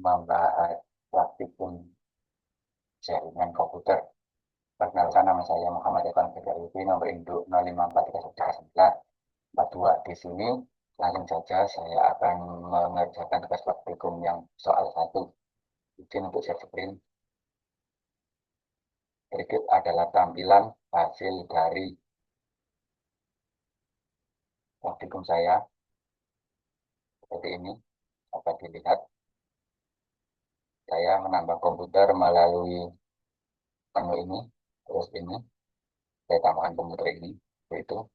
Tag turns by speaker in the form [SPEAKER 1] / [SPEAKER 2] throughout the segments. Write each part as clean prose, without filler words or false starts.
[SPEAKER 1] membahas praktikum jaringan komputer. Perkenalkan, nama saya Muhammad Evan Firdaus, nomor induk 05431942. Di sini langsung saja saya akan mengerjakan tugas praktikum yang soal 1. Izin untuk share screen. Berikut adalah tampilan hasil dari praktikum saya. Seperti ini, dapat dilihat. Saya menambah komputer melalui menu ini, terus ini, saya tambahkan komputer ini, yaitu.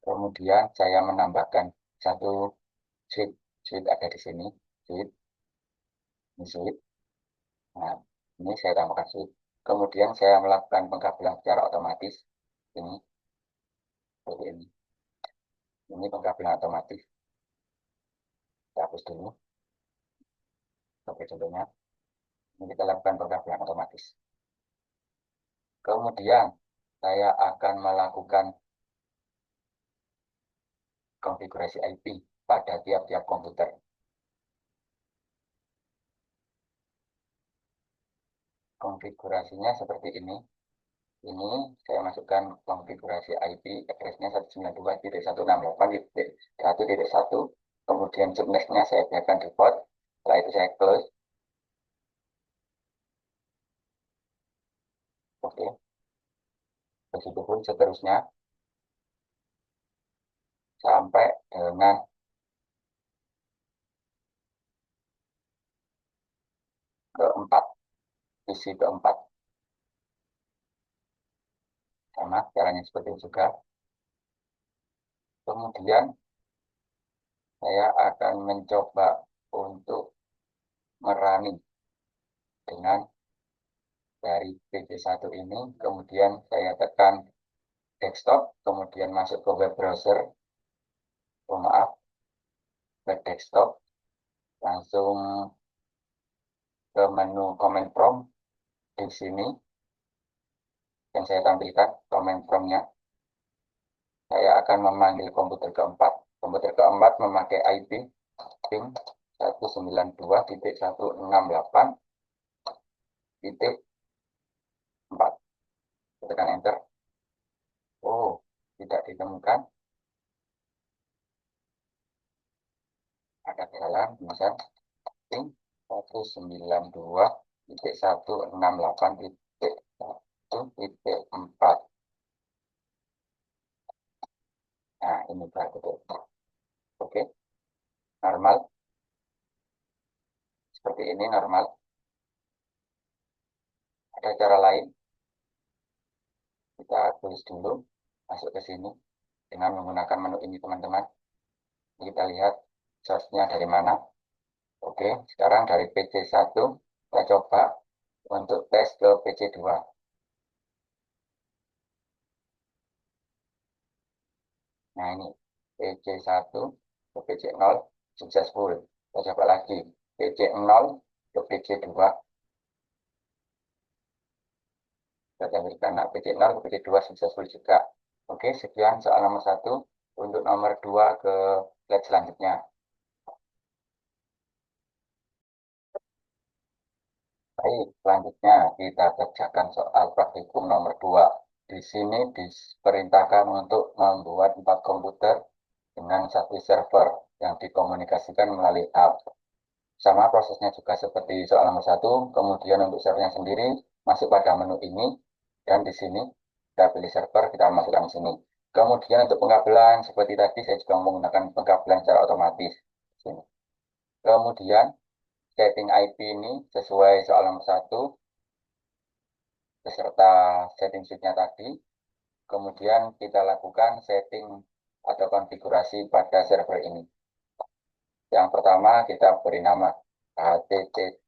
[SPEAKER 1] Kemudian saya menambahkan satu switch ada di sini, switch, ini switch. Nah, ini saya tambahkan switch. Kemudian saya melakukan pengkabelan secara otomatis, ini, seperti ini. Ini pengkabelan otomatis. Saya hapus dulu. Oke, contohnya, ini kita lakukan pengkabelan otomatis. Kemudian saya akan melakukan konfigurasi IP pada tiap-tiap komputer. Konfigurasinya seperti ini. Ini saya masukkan konfigurasi IP, address-nya 192.168.1.1. Kemudian subnetnya saya biarkan default. Setelah itu saya close. Oke. Begitupun seterusnya sampai dengan keempat, visi keempat. Sama caranya seperti itu juga. Kemudian saya akan mencoba untuk merunning dengan dari PC1 ini. Kemudian saya tekan desktop, kemudian masuk ke web browser. Oh, maaf, ke desktop, langsung ke menu command prompt. Di sini yang saya tampilkan command prompt-nya. Saya akan memanggil komputer keempat. Komputer keempat memakai IP pin 192.168.4. Tekan enter. Oh, tidak ditemukan. Ada kesalahan, misal pin 192.168.1.4. Nah, ini berarti. Oke, normal. Seperti ini normal. Ada cara lain. Kita tulis dulu, masuk ke sini dengan menggunakan menu ini, teman-teman. Kita lihat source-nya dari mana. Oke, sekarang dari PC1 kita coba untuk tes ke PC2. Nah, ini PC1 ke PC0 successful. Kita coba lagi PC0 ke PC2. Kita tampilkan PC0 ke PC2 successful juga. Oke, sekian soal nomor 1. Untuk nomor 2 ke slide selanjutnya. Baik, selanjutnya kita kerjakan soal praktikum nomor 2. Di sini diperintahkan untuk membuat 4 komputer dengan satu server yang dikomunikasikan melalui app. Sama prosesnya juga seperti soal nomor 1. Kemudian untuk servernya sendiri masuk pada menu ini. Dan di sini kita pilih server, kita masukkan sini. Kemudian untuk pengkabelan seperti tadi saya juga menggunakan pengkabelan secara otomatis. Sini. Kemudian setting IP ini sesuai soal nomor 1 beserta setting sheet-nya tadi. Kemudian kita lakukan setting atau konfigurasi pada server ini. Yang pertama kita beri nama HTTP.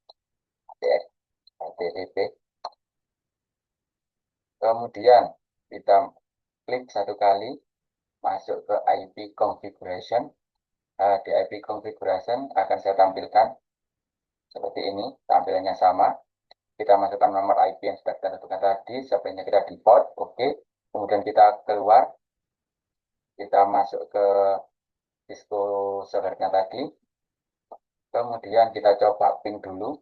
[SPEAKER 1] Kemudian kita klik satu kali masuk ke IP configuration. Di IP configuration akan saya tampilkan seperti ini, tampilannya sama. Kita masukkan nomor IP yang sudah kita tentukan tadi, sepertinya kita default, oke. Kemudian kita keluar, kita masuk ke Cisco servernya tadi. Kemudian kita coba ping dulu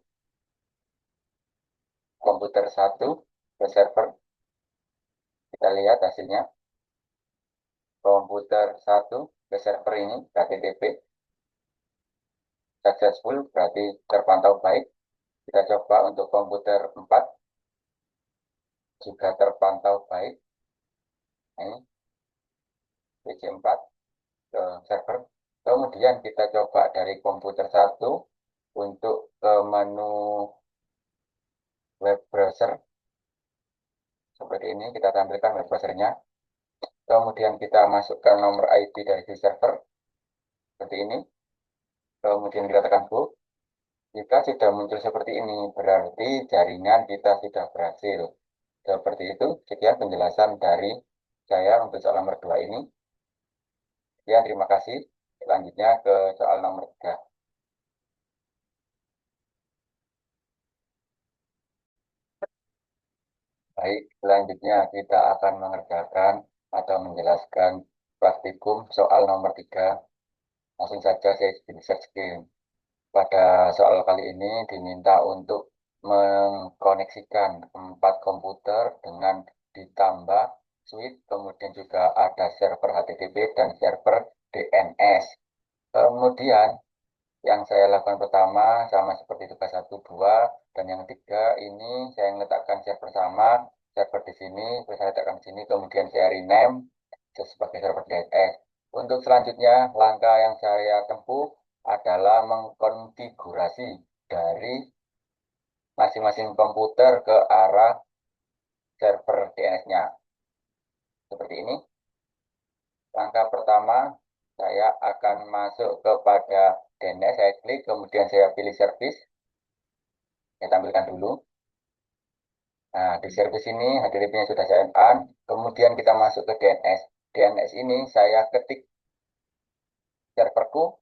[SPEAKER 1] komputer 1 ke server. Kita lihat hasilnya. Komputer 1 ke server ini HTTP successful, berarti terpantau baik. Kita coba untuk komputer 4 juga terpantau baik. Ini PC4 ke server. Kemudian kita coba dari komputer 1 untuk ke menu web browser. Seperti ini kita tampilkan web browsernya. Kemudian kita masukkan nomor IP dari si server. Seperti ini. Kemudian kita tekan go. Jika sudah muncul seperti ini, berarti jaringan kita sudah berhasil. Seperti itu, sekian penjelasan dari saya untuk soal nomor 2 ini. Sekian, terima kasih. Selanjutnya ke soal nomor 3. Baik, selanjutnya kita akan mengerjakan atau menjelaskan praktikum soal nomor 3. Langsung saja saya share screen. Pada soal kali ini diminta untuk mengkoneksikan 4 komputer dengan ditambah switch, kemudian juga ada server HTTP dan server DNS. Kemudian yang saya lakukan pertama sama seperti tugas 1, 2, dan yang 3 ini saya meletakkan server sama, server di sini, terus saya letakkan di sini, kemudian saya rename sebagai server DNS. Untuk selanjutnya, langkah yang saya tempuh adalah mengkonfigurasi dari masing-masing komputer ke arah server DNS-nya. Seperti ini. Langkah pertama, saya akan masuk kepada DNS, saya klik, kemudian saya pilih service. Saya tampilkan dulu. Nah, di service ini HTTP-nya sudah saya on, kemudian kita masuk ke DNS. DNS ini saya ketik serverku,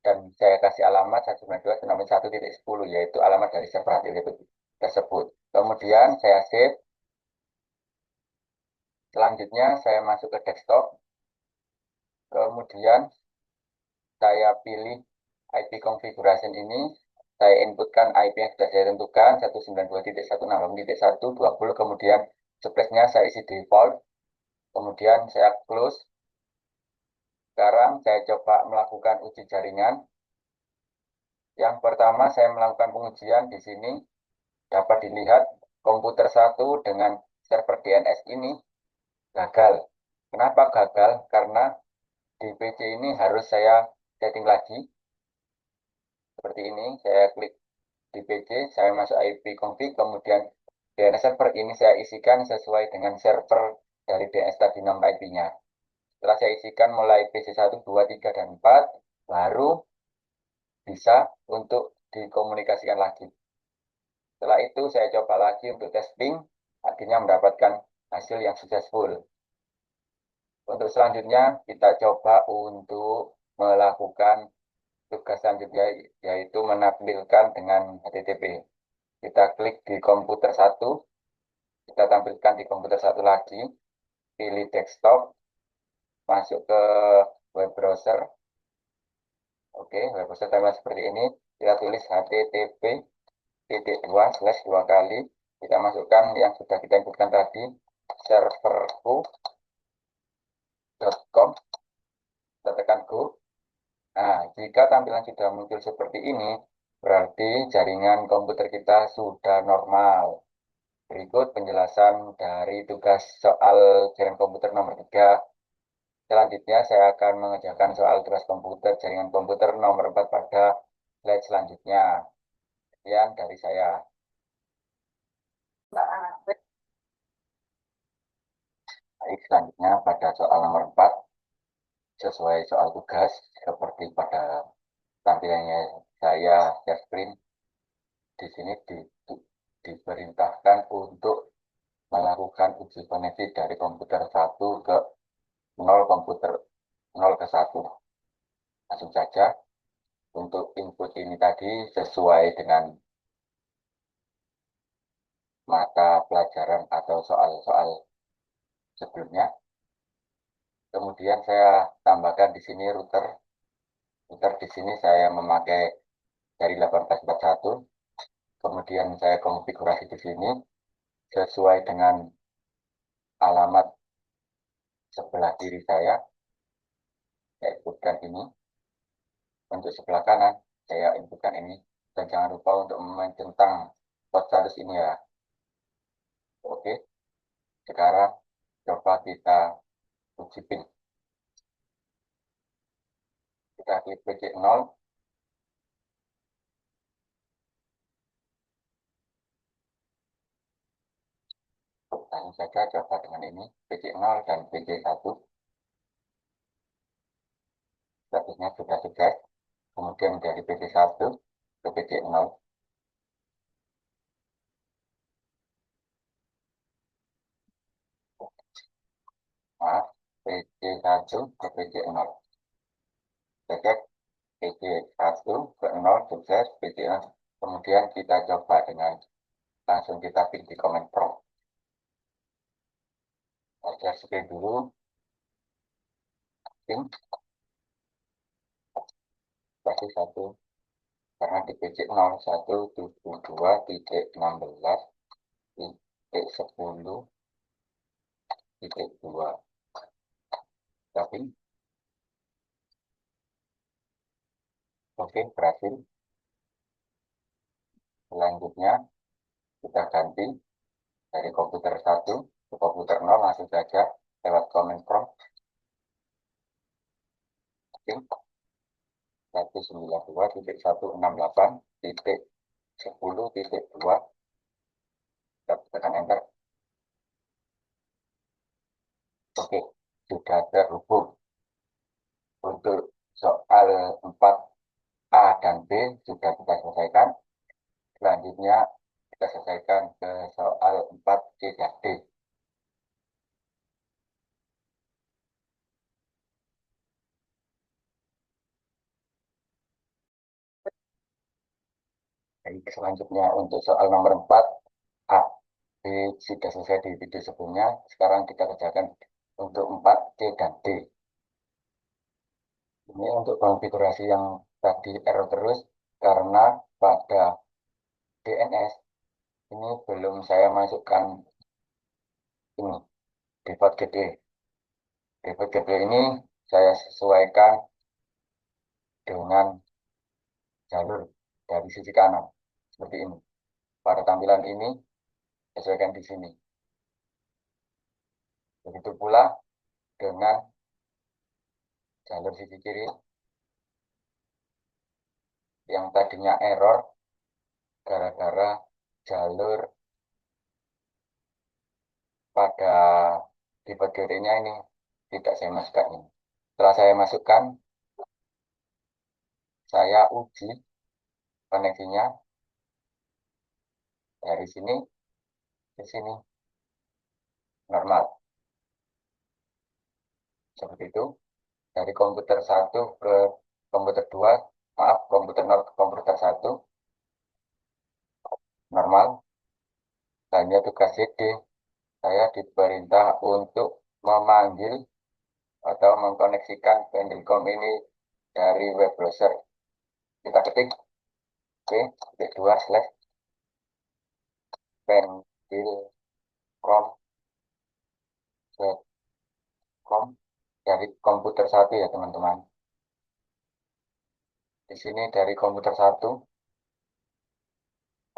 [SPEAKER 1] dan saya kasih alamat 192.1.1.10, yaitu alamat dari server HTTP tersebut. Kemudian saya save. Selanjutnya saya masuk ke desktop. Kemudian saya pilih IP configuration ini. Saya inputkan IP yang sudah saya tentukan 192.168.1.20. Kemudian space-nya saya isi default. Kemudian saya close. Sekarang saya coba melakukan uji jaringan. Yang pertama saya melakukan pengujian di sini. Dapat dilihat komputer 1 dengan server DNS ini gagal. Kenapa gagal? Karena di PC ini harus saya setting lagi. Seperti ini, saya klik di PC, saya masuk IP config, kemudian DNS server ini saya isikan sesuai dengan server dari DNS tadi nomor IP-nya. Setelah saya isikan mulai PC1, 2, 3, dan 4, baru bisa untuk dikomunikasikan lagi. Setelah itu saya coba lagi untuk testing, akhirnya mendapatkan hasil yang successful. Untuk selanjutnya kita coba untuk melakukan tugas selanjutnya, yaitu menampilkan dengan HTTP. Kita klik di komputer 1, kita tampilkan di komputer 1 lagi, pilih desktop, masuk ke web browser. Oke, web browser tampilan seperti ini. Kita tulis http://2 kali. Kita masukkan yang sudah kita inputkan tadi, serverku.com. Kita tekan go. Nah, jika tampilan sudah muncul seperti ini, berarti jaringan komputer kita sudah normal. Berikut penjelasan dari tugas soal jaringan komputer nomor 3. Selanjutnya saya akan mengerjakan soal tugas komputer jaringan komputer nomor 4 pada slide selanjutnya. Sekian dari saya. Baik, selanjutnya pada soal nomor 4, sesuai soal tugas, seperti pada tampilannya saya share screen, di sini diperintahkan untuk melakukan uji koneksi dari komputer 1 ke 0, komputer 0 ke 1. Langsung saja, untuk input ini tadi sesuai dengan mata pelajaran atau soal-soal sebelumnya. Kemudian saya tambahkan di sini router. Router di sini saya memakai dari 1841. Kemudian saya konfigurasi di sini sesuai dengan alamat sebelah kiri saya inputkan ini. Untuk sebelah kanan saya inputkan ini, dan jangan lupa untuk mencentang port status ini ya. Oke, sekarang coba kita uji pin. Kita klik PC0. Langsung saja coba dengan ini PC0 dan PC1. Statusnya sudah sukses. Kemudian dari PC1 ke PC0. Maaf, PC1 ke PC0. Cek PC1 ke 0 sukses, PC0. Kemudian kita coba dengan langsung kita pilih di Command Prompt. Saya skip dulu. Ping pasti satu, karena di PC 0172.16.10.2. Tapi oke, berhasil. Selanjutnya kita ganti dari komputer 1 ke komputer 0 langsung saja lewat Command Prompt. Ping 192.168.10.2. Tekan enter. Oke, sudah terhubung. Untuk soal 4A dan B sudah kita selesaikan. Selanjutnya kita selesaikan ke soal 4C dan D. Jadi selanjutnya untuk soal nomor 4 A, B sudah selesai di video sebelumnya. Sekarang kita kerjakan untuk 4C dan D. Ini untuk konfigurasi yang tadi error terus karena pada DNS ini belum saya masukkan ini default gateway. Default gateway ini saya sesuaikan dengan jalur dari sisi kanan seperti ini. Pada tampilan ini sesuaikan di sini. Begitu pula dengan jalur sisi kiri yang tadinya error gara-gara jalur pada tipe gateway-nya ini tidak saya masukkan ini. Setelah saya masukkan, saya uji koneksinya dari sini ke sini normal. Seperti itu. Dari komputer 1 ke komputer 2, maaf, komputer 0 ke komputer 1 normal. Hanya tugas CD, saya diperintah untuk memanggil atau mengkoneksikan Pendilcom ini dari web browser. Kita ketik p/pendilcom dari komputer 1 ya teman-teman. Di sini dari komputer 1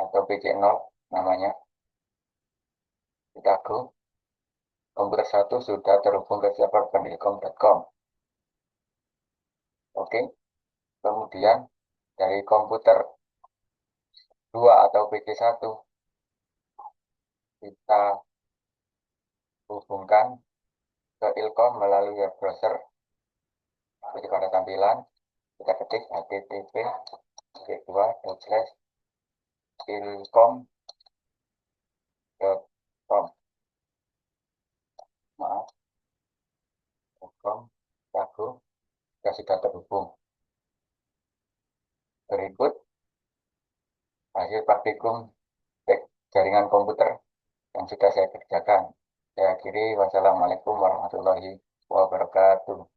[SPEAKER 1] atau PC0 namanya. Kita go. Komputer 1 sudah terhubung ke server pendilcom.com. Oke. Kemudian dari komputer 2 atau PC1 kita hubungkan ke Ilkom melalui web browser. Jadi pada tampilan kita ketik http://ilkom.com. Maaf, Ilkom Ragu kita sudah terhubung. Berikut hasil praktikum jaringan komputer yang sudah saya kerjakan. Saya akhiri, wassalamualaikum warahmatullahi wabarakatuh.